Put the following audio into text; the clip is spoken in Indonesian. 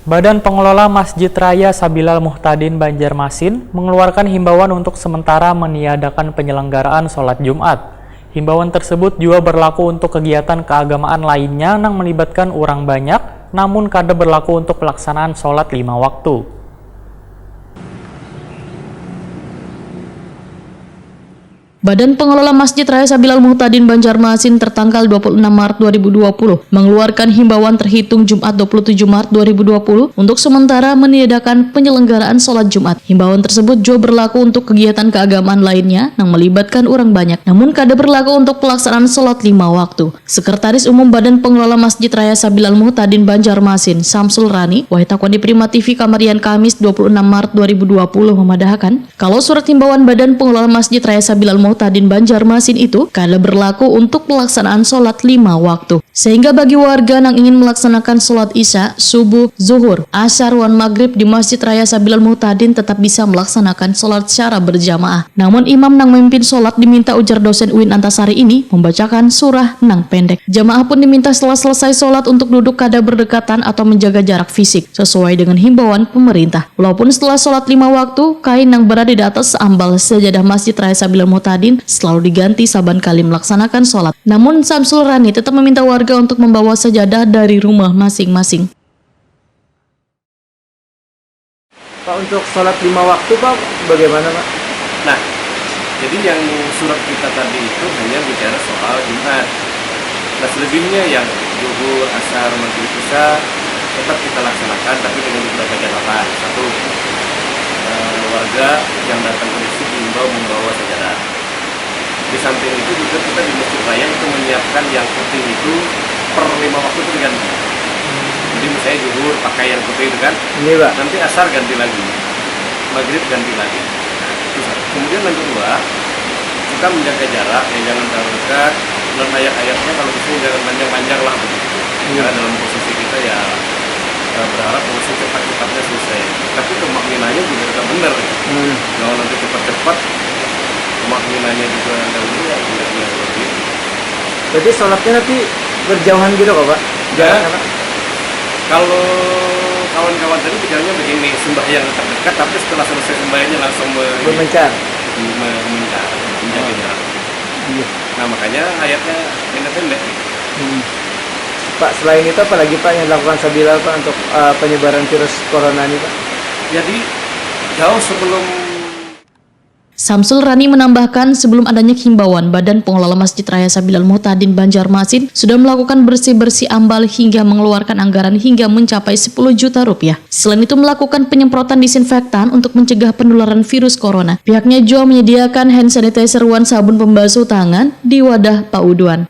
Badan Pengelola Masjid Raya Sabilal Muhtadin Banjarmasin mengeluarkan himbauan untuk sementara meniadakan penyelenggaraan sholat Jumat. Himbauan tersebut juga berlaku untuk kegiatan keagamaan lainnya yang melibatkan orang banyak, namun kada berlaku untuk pelaksanaan sholat 5 waktu. Badan Pengelola Masjid Raya Sabilal Muhtadin Banjarmasin tertanggal 26 Maret 2020 mengeluarkan himbauan terhitung Jumat 27 Maret 2020 untuk sementara meniadakan penyelenggaraan sholat Jumat. Himbauan tersebut juga berlaku untuk kegiatan keagamaan lainnya yang melibatkan orang banyak, namun kada berlaku untuk pelaksanaan sholat 5 waktu. Sekretaris Umum Badan Pengelola Masjid Raya Sabilal Muhtadin Banjarmasin, Samsul Rani, Wahitakwani Prima TV Kamarian Kamis 26 Maret 2020 memadahkan, kalau surat himbauan Badan Pengelola Masjid Raya Sabilal Muhtadin Banjarmasin itu kada berlaku untuk pelaksanaan sholat 5 waktu. Sehingga bagi warga yang ingin melaksanakan sholat isya, subuh, zuhur, asar, wan maghrib di Masjid Raya Sabilal Muhtadin tetap bisa melaksanakan sholat secara berjamaah. Namun imam yang memimpin sholat diminta ujar dosen UIN Antasari ini membacakan surah nang pendek. Jamaah pun diminta setelah selesai sholat untuk duduk kada berdekatan atau menjaga jarak fisik sesuai dengan himbauan pemerintah. Walaupun setelah sholat 5 waktu, kain yang berada di atas ambal sajadah Masjid Raya Sabilal Muhtadin selalu diganti saban kali melaksanakan sholat. Namun Samsul Rani tetap meminta warga untuk membawa sajadah dari rumah masing-masing. Pak, untuk sholat 5 waktu Pak, bagaimana Pak? Nah, jadi yang surat kita tadi itu hanya bicara soal Jumat. Nah, selebihnya yang zuhur, asar, maghrib, isya tetap kita laksanakan, tapi dengan beberapa catatan. Satu, warga yang datang ke masjid diimbau membawa sajadah. Di samping itu juga kita di Masjid Raya itu menyiapkan yang putih itu per 5 waktu itu diganti. Jadi misalnya zuhur pakai yang putih itu kan, Ini Pak. nanti asar ganti lagi, maghrib ganti lagi. Nah, itu satu. Kemudian yang kedua, kita menjaga jarak, ya jangan terlalu dekat. Dan ayat-ayatnya kalau bisa jangan panjang-panjang lah begitu. Karena dalam posisi kita ya berharap proses cepat-cepatnya selesai. Tapi kemakminannya juga tetap benar. Kalau nanti cepat-cepat, kemakminannya juga dahulu ya tidak begitu. Berarti sholatnya nanti berjauhan gitu kok Pak? Jaraknya Pak? Kalau kawan-kawan tadi bicaranya begini, sembahyang terdekat, tapi setelah selesai sembahyangnya langsung Bermencar. menjaga jarak. Iya. Nah makanya ayatnya pendek-pendek. Pak, selain itu apa lagi Pak yang dilakukan Sabilal Pak untuk penyebaran virus corona ini Pak? Jadi jauh sebelum Samsul Rani menambahkan sebelum adanya himbauan, Badan Pengelola Masjid Raya Sabilal Muhtadin Banjarmasin sudah melakukan bersih-bersih ambal hingga mengeluarkan anggaran hingga mencapai 10 juta rupiah. Selain itu melakukan penyemprotan disinfektan untuk mencegah penularan virus corona. Pihaknya juga menyediakan hand sanitizer wan sabun pembasuh tangan di wadah Pak Uduan.